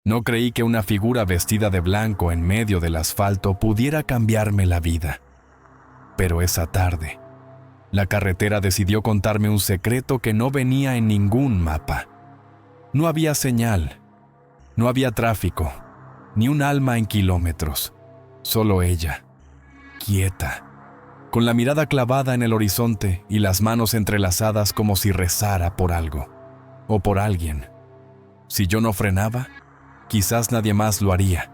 No creí que una figura vestida de blanco en medio del asfalto pudiera cambiarme la vida. Pero esa tarde, la carretera decidió contarme un secreto que no venía en ningún mapa. No había señal, no había tráfico, ni un alma en kilómetros. Solo ella, quieta, con la mirada clavada en el horizonte y las manos entrelazadas como si rezara por algo, o por alguien. Si yo no frenaba, quizás nadie más lo haría.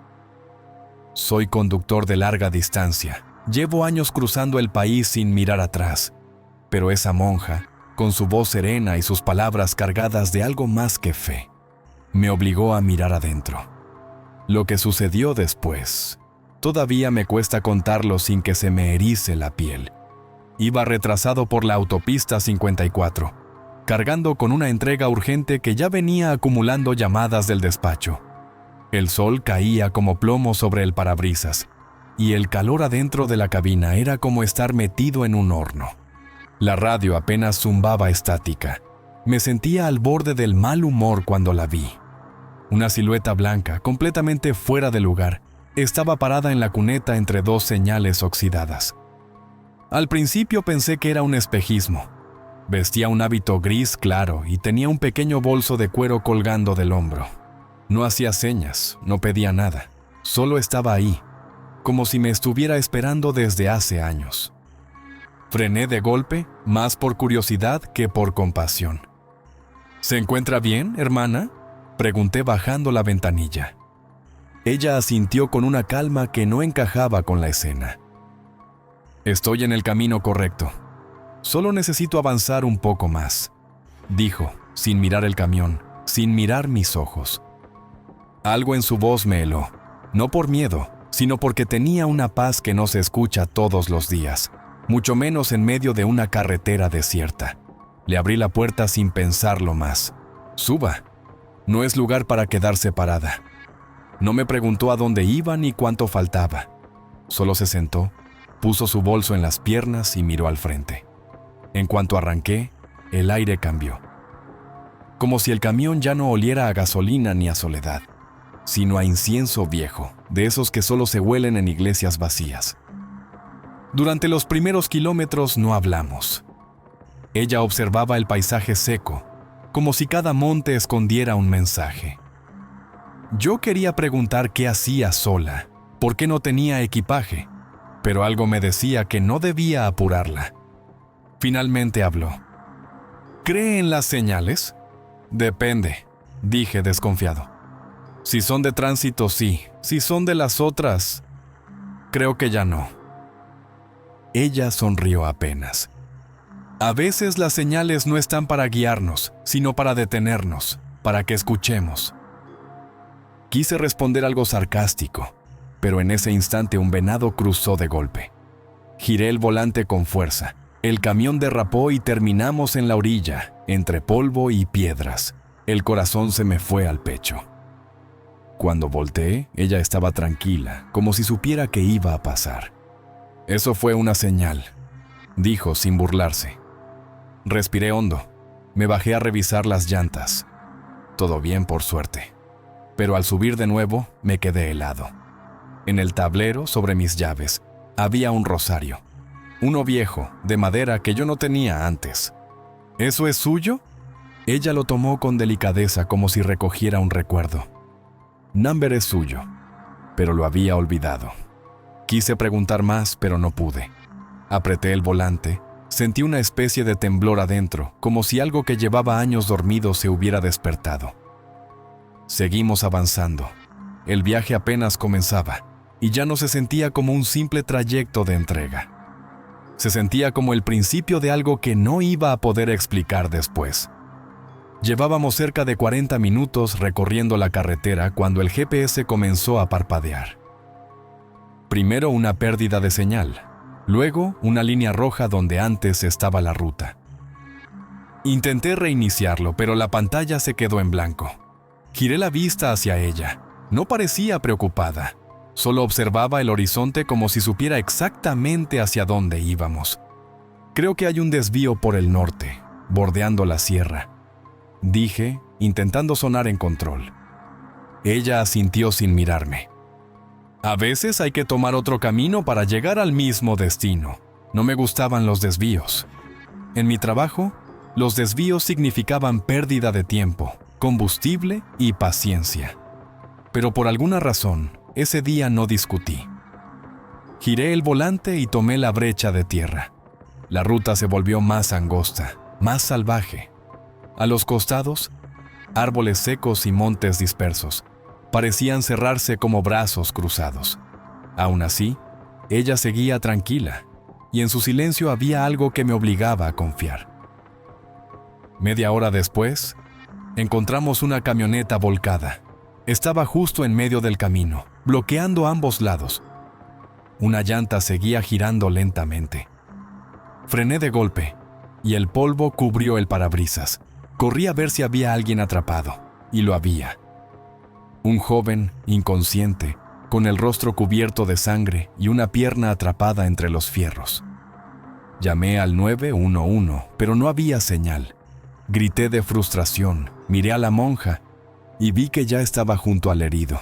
Soy conductor de larga distancia. Llevo años cruzando el país sin mirar atrás. Pero esa monja, con su voz serena y sus palabras cargadas de algo más que fe, me obligó a mirar adentro. Lo que sucedió después, todavía me cuesta contarlo sin que se me erice la piel. Iba retrasado por la autopista 54, cargando con una entrega urgente que ya venía acumulando llamadas del despacho. El sol caía como plomo sobre el parabrisas, y el calor adentro de la cabina era como estar metido en un horno. La radio apenas zumbaba estática. Me sentía al borde del mal humor cuando la vi. Una silueta blanca, completamente fuera de lugar, estaba parada en la cuneta entre dos señales oxidadas. Al principio pensé que era un espejismo. Vestía un hábito gris claro y tenía un pequeño bolso de cuero colgando del hombro. No hacía señas, no pedía nada, solo estaba ahí, como si me estuviera esperando desde hace años. Frené de golpe, más por curiosidad que por compasión. ¿Se encuentra bien, hermana?, pregunté bajando la ventanilla. Ella asintió con una calma que no encajaba con la escena. Estoy en el camino correcto. Solo necesito avanzar un poco más, dijo, sin mirar el camión, sin mirar mis ojos. Algo en su voz me heló, no por miedo, sino porque tenía una paz que no se escucha todos los días, mucho menos en medio de una carretera desierta. Le abrí la puerta sin pensarlo más. Suba. No es lugar para quedarse parada. No me preguntó a dónde iba ni cuánto faltaba. Solo se sentó, puso su bolso en las piernas y miró al frente. En cuanto arranqué, el aire cambió. Como si el camión ya no oliera a gasolina ni a soledad, sino a incienso viejo, de esos que solo se huelen en iglesias vacías. Durante los primeros kilómetros no hablamos. Ella observaba el paisaje seco, como si cada monte escondiera un mensaje. Yo quería preguntar qué hacía sola, por qué no tenía equipaje, pero algo me decía que no debía apurarla. Finalmente habló. ¿Cree en las señales? Depende, dije desconfiado. Si son de tránsito, sí. Si son de las otras, creo que ya no. Ella sonrió apenas. A veces las señales no están para guiarnos, sino para detenernos, para que escuchemos. Quise responder algo sarcástico, pero en ese instante un venado cruzó de golpe. Giré el volante con fuerza. El camión derrapó y terminamos en la orilla, entre polvo y piedras. El corazón se me fue al pecho. Cuando volteé, ella estaba tranquila, como si supiera que iba a pasar. Eso fue una señal, dijo sin burlarse. Respiré hondo. Me bajé a revisar las llantas. Todo bien, por suerte. Pero al subir de nuevo, me quedé helado. En el tablero, sobre mis llaves, había un rosario. Uno viejo, de madera, que yo no tenía antes. ¿Eso es suyo? Ella lo tomó con delicadeza, como si recogiera un recuerdo. Number es suyo, pero lo había olvidado. Quise preguntar más, pero no pude. Apreté el volante, sentí una especie de temblor adentro, como si algo que llevaba años dormido se hubiera despertado. Seguimos avanzando. El viaje apenas comenzaba, y ya no se sentía como un simple trayecto de entrega. Se sentía como el principio de algo que no iba a poder explicar después. Llevábamos cerca de 40 minutos recorriendo la carretera cuando el GPS comenzó a parpadear. Primero una pérdida de señal, luego una línea roja donde antes estaba la ruta. Intenté reiniciarlo, pero la pantalla se quedó en blanco. Giré la vista hacia ella. No parecía preocupada. Solo observaba el horizonte como si supiera exactamente hacia dónde íbamos. Creo que hay un desvío por el norte, bordeando la sierra, dije, intentando sonar en control. Ella asintió sin mirarme. A veces hay que tomar otro camino para llegar al mismo destino. No me gustaban los desvíos. En mi trabajo, los desvíos significaban pérdida de tiempo, combustible y paciencia. Pero por alguna razón, ese día no discutí. Giré el volante y tomé la brecha de tierra. La ruta se volvió más angosta, más salvaje. A los costados, árboles secos y montes dispersos parecían cerrarse como brazos cruzados. Aún así, ella seguía tranquila, y en su silencio había algo que me obligaba a confiar. Media hora después, encontramos una camioneta volcada. Estaba justo en medio del camino, bloqueando ambos lados. Una llanta seguía girando lentamente. Frené de golpe, y el polvo cubrió el parabrisas. Corrí a ver si había alguien atrapado, y lo había. Un joven, inconsciente, con el rostro cubierto de sangre y una pierna atrapada entre los fierros. Llamé al 911, pero no había señal. Grité de frustración, miré a la monja y vi que ya estaba junto al herido,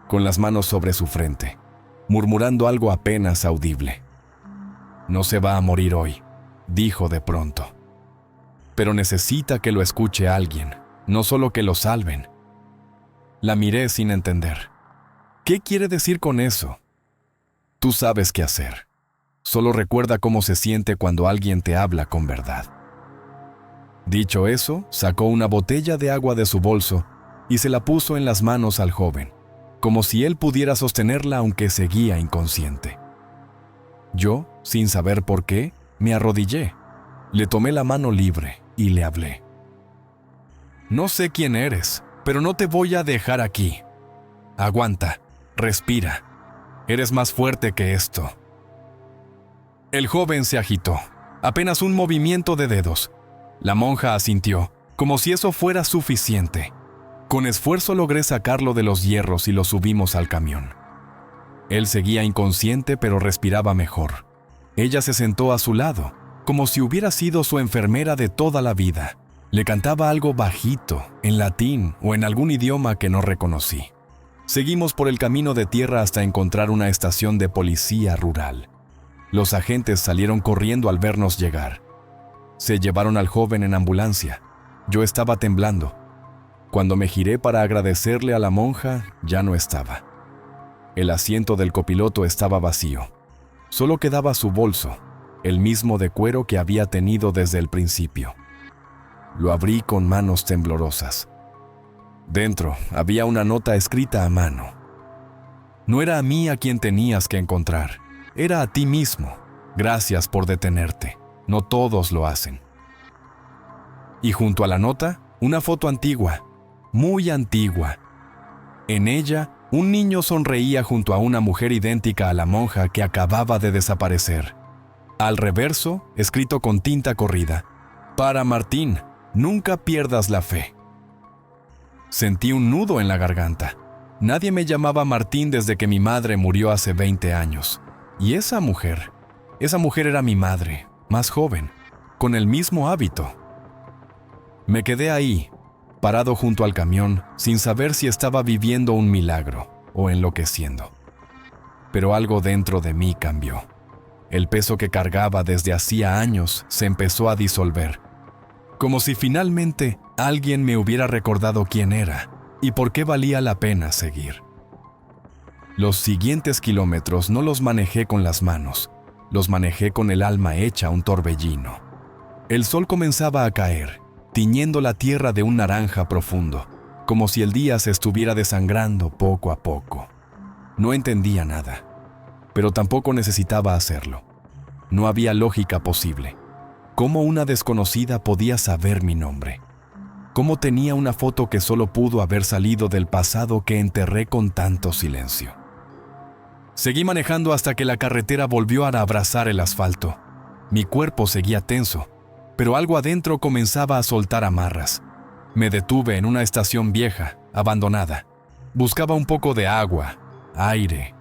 con las manos sobre su frente, murmurando algo apenas audible. «No se va a morir hoy», dijo de pronto. «Pero necesita que lo escuche alguien, no solo que lo salven». La miré sin entender. «¿Qué quiere decir con eso?» «Tú sabes qué hacer. Solo recuerda cómo se siente cuando alguien te habla con verdad». Dicho eso, sacó una botella de agua de su bolso y se la puso en las manos al joven, como si él pudiera sostenerla aunque seguía inconsciente. Yo, sin saber por qué, me arrodillé. Le tomé la mano libre y le hablé. «No sé quién eres, pero no te voy a dejar aquí. Aguanta, respira. Eres más fuerte que esto». El joven se agitó, apenas un movimiento de dedos. La monja asintió, como si eso fuera suficiente. Con esfuerzo logré sacarlo de los hierros y lo subimos al camión. Él seguía inconsciente, pero respiraba mejor. Ella se sentó a su lado, como si hubiera sido su enfermera de toda la vida. Le cantaba algo bajito, en latín o en algún idioma que no reconocí. Seguimos por el camino de tierra hasta encontrar una estación de policía rural. Los agentes salieron corriendo al vernos llegar. Se llevaron al joven en ambulancia. Yo estaba temblando. Cuando me giré para agradecerle a la monja, ya no estaba. El asiento del copiloto estaba vacío. Solo quedaba su bolso, el mismo de cuero que había tenido desde el principio. Lo abrí con manos temblorosas. Dentro había una nota escrita a mano. «No era a mí a quien tenías que encontrar, era a ti mismo. Gracias por detenerte. No todos lo hacen». Y junto a la nota, una foto antigua, muy antigua. En ella, un niño sonreía junto a una mujer idéntica a la monja que acababa de desaparecer. Al reverso, escrito con tinta corrida: «Para Martín, nunca pierdas la fe». Sentí un nudo en la garganta. Nadie me llamaba Martín desde que mi madre murió hace 20 años. Y esa mujer era mi madre, más joven, con el mismo hábito. Me quedé ahí, parado junto al camión, sin saber si estaba viviendo un milagro o enloqueciendo. Pero algo dentro de mí cambió. El peso que cargaba desde hacía años se empezó a disolver, como si finalmente alguien me hubiera recordado quién era y por qué valía la pena seguir. Los siguientes kilómetros no los manejé con las manos, los manejé con el alma hecha un torbellino. El sol comenzaba a caer, tiñendo la tierra de un naranja profundo, como si el día se estuviera desangrando poco a poco. No entendía nada, pero tampoco necesitaba hacerlo. No había lógica posible. ¿Cómo una desconocida podía saber mi nombre? ¿Cómo tenía una foto que solo pudo haber salido del pasado que enterré con tanto silencio? Seguí manejando hasta que la carretera volvió a abrazar el asfalto. Mi cuerpo seguía tenso, pero algo adentro comenzaba a soltar amarras. Me detuve en una estación vieja, abandonada. Buscaba un poco de agua, aire,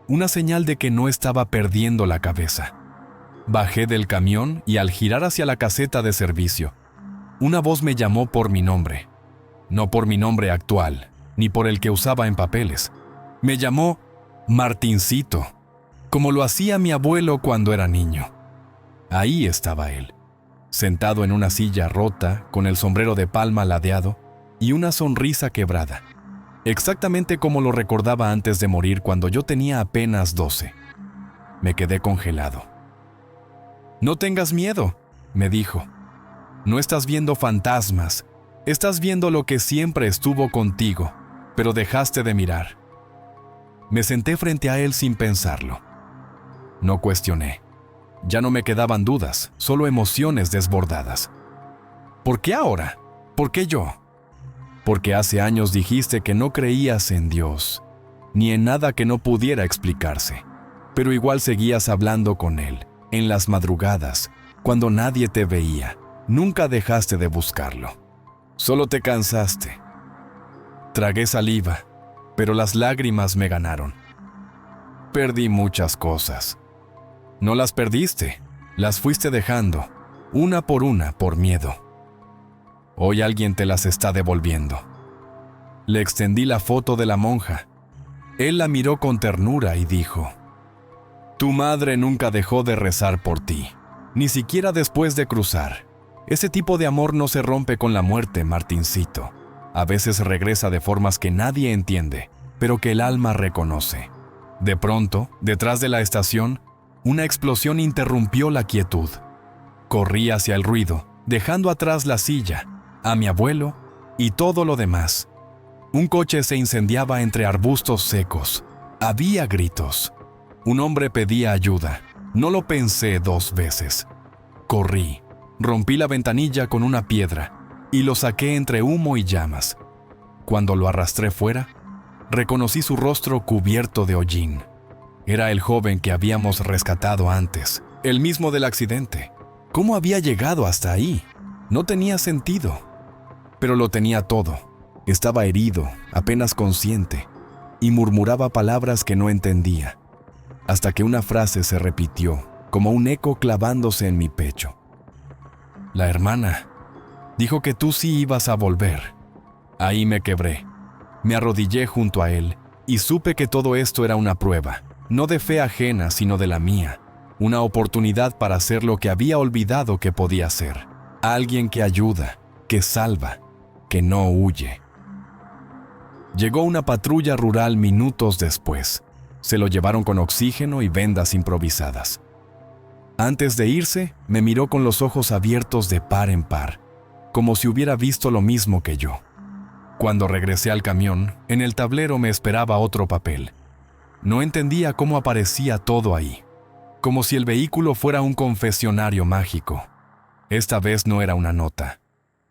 una señal de que no estaba perdiendo la cabeza. Bajé del camión y al girar hacia la caseta de servicio, una voz me llamó por mi nombre. No por mi nombre actual, ni por el que usaba en papeles. Me llamó Martincito, como lo hacía mi abuelo cuando era niño. Ahí estaba él, sentado en una silla rota, con el sombrero de palma ladeado y una sonrisa quebrada, exactamente como lo recordaba antes de morir cuando yo tenía apenas 12. Me quedé congelado. «No tengas miedo», me dijo. «No estás viendo fantasmas, estás viendo lo que siempre estuvo contigo, pero dejaste de mirar». Me senté frente a él sin pensarlo. No cuestioné. Ya no me quedaban dudas, solo emociones desbordadas. ¿Por qué ahora? ¿Por qué yo? Porque hace años dijiste que no creías en Dios, ni en nada que no pudiera explicarse, pero igual seguías hablando con Él, en las madrugadas, cuando nadie te veía. Nunca dejaste de buscarlo. Solo te cansaste. Tragué saliva, pero las lágrimas me ganaron. Perdí muchas cosas. No las perdiste, las fuiste dejando, una, por miedo. Hoy alguien te las está devolviendo. Le extendí la foto de la monja. Él la miró con ternura y dijo: «Tu madre nunca dejó de rezar por ti, ni siquiera después de cruzar. Ese tipo de amor no se rompe con la muerte, Martincito. A veces regresa de formas que nadie entiende, pero que el alma reconoce». De pronto, detrás de la estación, una explosión interrumpió la quietud. Corrí hacia el ruido, dejando atrás la silla, a mi abuelo y todo lo demás. Un coche se incendiaba entre arbustos secos. Había gritos. Un hombre pedía ayuda. No lo pensé 2 veces. Corrí, rompí la ventanilla con una piedra y lo saqué entre humo y llamas. Cuando lo arrastré fuera, reconocí su rostro cubierto de hollín. Era el joven que habíamos rescatado antes, el mismo del accidente. ¿Cómo había llegado hasta ahí? No tenía sentido. Pero lo tenía todo. Estaba herido, apenas consciente, y murmuraba palabras que no entendía, hasta que una frase se repitió, como un eco clavándose en mi pecho. «La hermana dijo que tú sí ibas a volver». Ahí me quebré. Me arrodillé junto a él y supe que todo esto era una prueba, no de fe ajena, sino de la mía, una oportunidad para hacer lo que había olvidado que podía hacer. Alguien que ayuda, que salva, que no huye. Llegó una patrulla rural minutos después. Se lo llevaron con oxígeno y vendas improvisadas. Antes de irse, me miró con los ojos abiertos de par en par, como si hubiera visto lo mismo que yo. Cuando regresé al camión, en el tablero me esperaba otro papel. No entendía cómo aparecía todo ahí, como si el vehículo fuera un confesionario mágico. Esta vez no era una nota.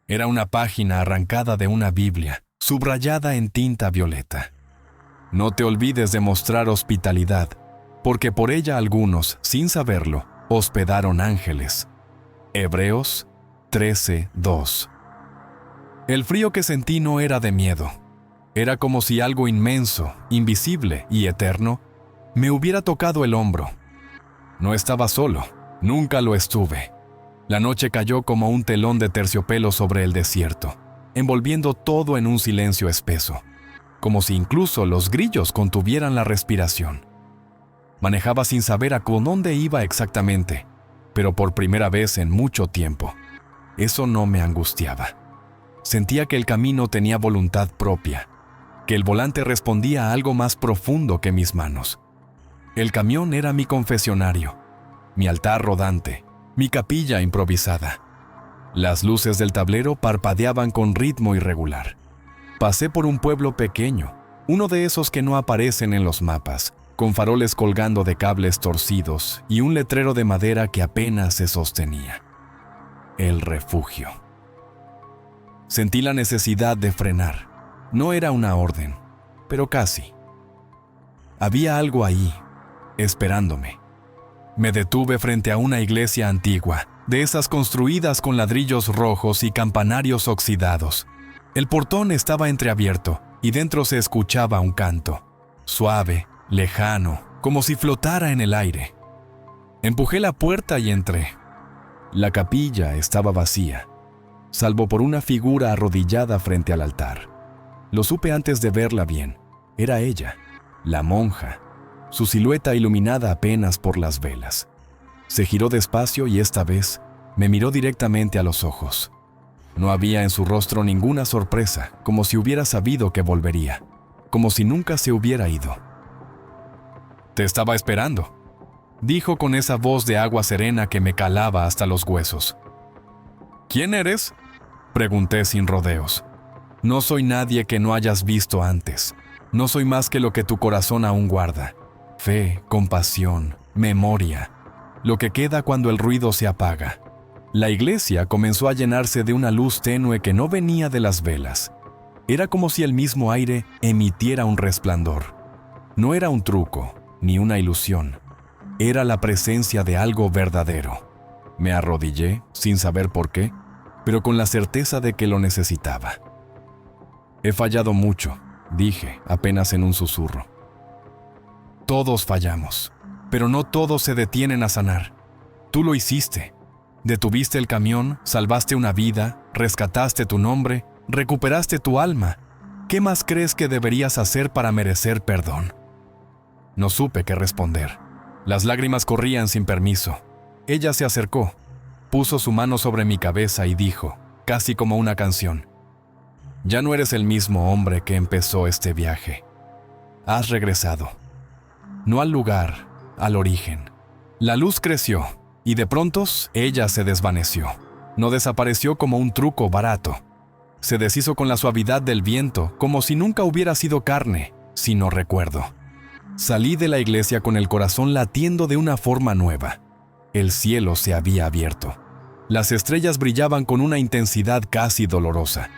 Era una página arrancada de una Biblia, subrayada en tinta violeta. «No te olvides de mostrar hospitalidad, porque por ella algunos, sin saberlo, hospedaron ángeles». Hebreos 13:2. El frío que sentí no era de miedo. Era como si algo inmenso, invisible y eterno me hubiera tocado el hombro. No estaba solo, nunca lo estuve. La noche cayó como un telón de terciopelo sobre el desierto, envolviendo todo en un silencio espeso, como si incluso los grillos contuvieran la respiración. Manejaba sin saber a dónde iba exactamente, pero por primera vez en mucho tiempo. Eso no me angustiaba. Sentía que el camino tenía voluntad propia, que el volante respondía a algo más profundo que mis manos. El camión era mi confesionario, mi altar rodante, mi capilla improvisada. Las luces del tablero parpadeaban con ritmo irregular. Pasé por un pueblo pequeño, uno de esos que no aparecen en los mapas, con faroles colgando de cables torcidos y un letrero de madera que apenas se sostenía. El refugio. Sentí la necesidad de frenar. No era una orden, pero casi. Había algo ahí, esperándome. Me detuve frente a una iglesia antigua, de esas construidas con ladrillos rojos y campanarios oxidados. El portón estaba entreabierto y dentro se escuchaba un canto, suave, lejano, como si flotara en el aire. Empujé la puerta y entré. La capilla estaba vacía, salvo por una figura arrodillada frente al altar. Lo supe antes de verla bien. Era ella, la monja, su silueta iluminada apenas por las velas. Se giró despacio y esta vez me miró directamente a los ojos. No había en su rostro ninguna sorpresa, como si hubiera sabido que volvería, como si nunca se hubiera ido. «Te estaba esperando», dijo con esa voz de agua serena que me calaba hasta los huesos. «¿Quién eres?», pregunté sin rodeos. «No soy nadie que no hayas visto antes. No soy más que lo que tu corazón aún guarda. Fe, compasión, memoria. Lo que queda cuando el ruido se apaga». La iglesia comenzó a llenarse de una luz tenue que no venía de las velas. Era como si el mismo aire emitiera un resplandor. No era un truco, ni una ilusión. Era la presencia de algo verdadero. Me arrodillé, sin saber por qué, pero con la certeza de que lo necesitaba. «He fallado mucho», dije, apenas en un susurro. «Todos fallamos, pero no todos se detienen a sanar. Tú lo hiciste. Detuviste el camión, salvaste una vida, rescataste tu nombre, recuperaste tu alma. ¿Qué más crees que deberías hacer para merecer perdón?». No supe qué responder. Las lágrimas corrían sin permiso. Ella se acercó, puso su mano sobre mi cabeza y dijo, casi como una canción: «Ya no eres el mismo hombre que empezó este viaje. Has regresado. No al lugar, al origen». La luz creció, y de pronto ella se desvaneció. No desapareció como un truco barato. Se deshizo con la suavidad del viento, como si nunca hubiera sido carne, sino recuerdo. Salí de la iglesia con el corazón latiendo de una forma nueva. El cielo se había abierto. Las estrellas brillaban con una intensidad casi dolorosa.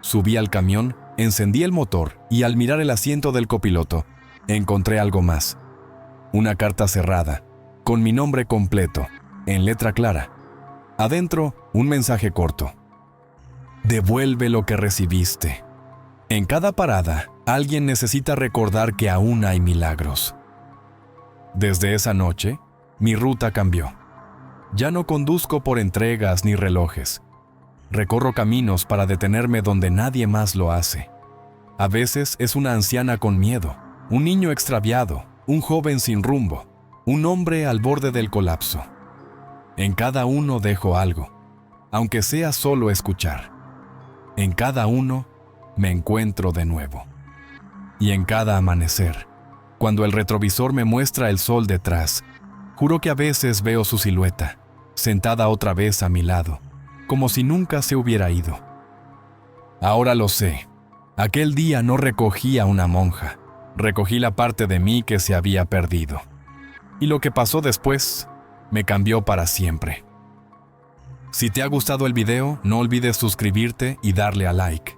Subí al camión, encendí el motor y al mirar el asiento del copiloto, encontré algo más. Una carta cerrada, con mi nombre completo, en letra clara. Adentro, un mensaje corto: «Devuelve lo que recibiste». En cada parada, alguien necesita recordar que aún hay milagros. Desde esa noche, mi ruta cambió. Ya no conduzco por entregas ni relojes. Recorro caminos para detenerme donde nadie más lo hace. A veces es una anciana con miedo, un niño extraviado, un joven sin rumbo, un hombre al borde del colapso. En cada uno dejo algo, aunque sea solo escuchar. En cada uno me encuentro de nuevo. Y en cada amanecer, cuando el retrovisor me muestra el sol detrás, juro que a veces veo su silueta, sentada otra vez a mi lado, como si nunca se hubiera ido. Ahora lo sé. Aquel día no recogí a una monja, recogí la parte de mí que se había perdido. Y lo que pasó después me cambió para siempre. Si te ha gustado el video, no olvides suscribirte y darle a like.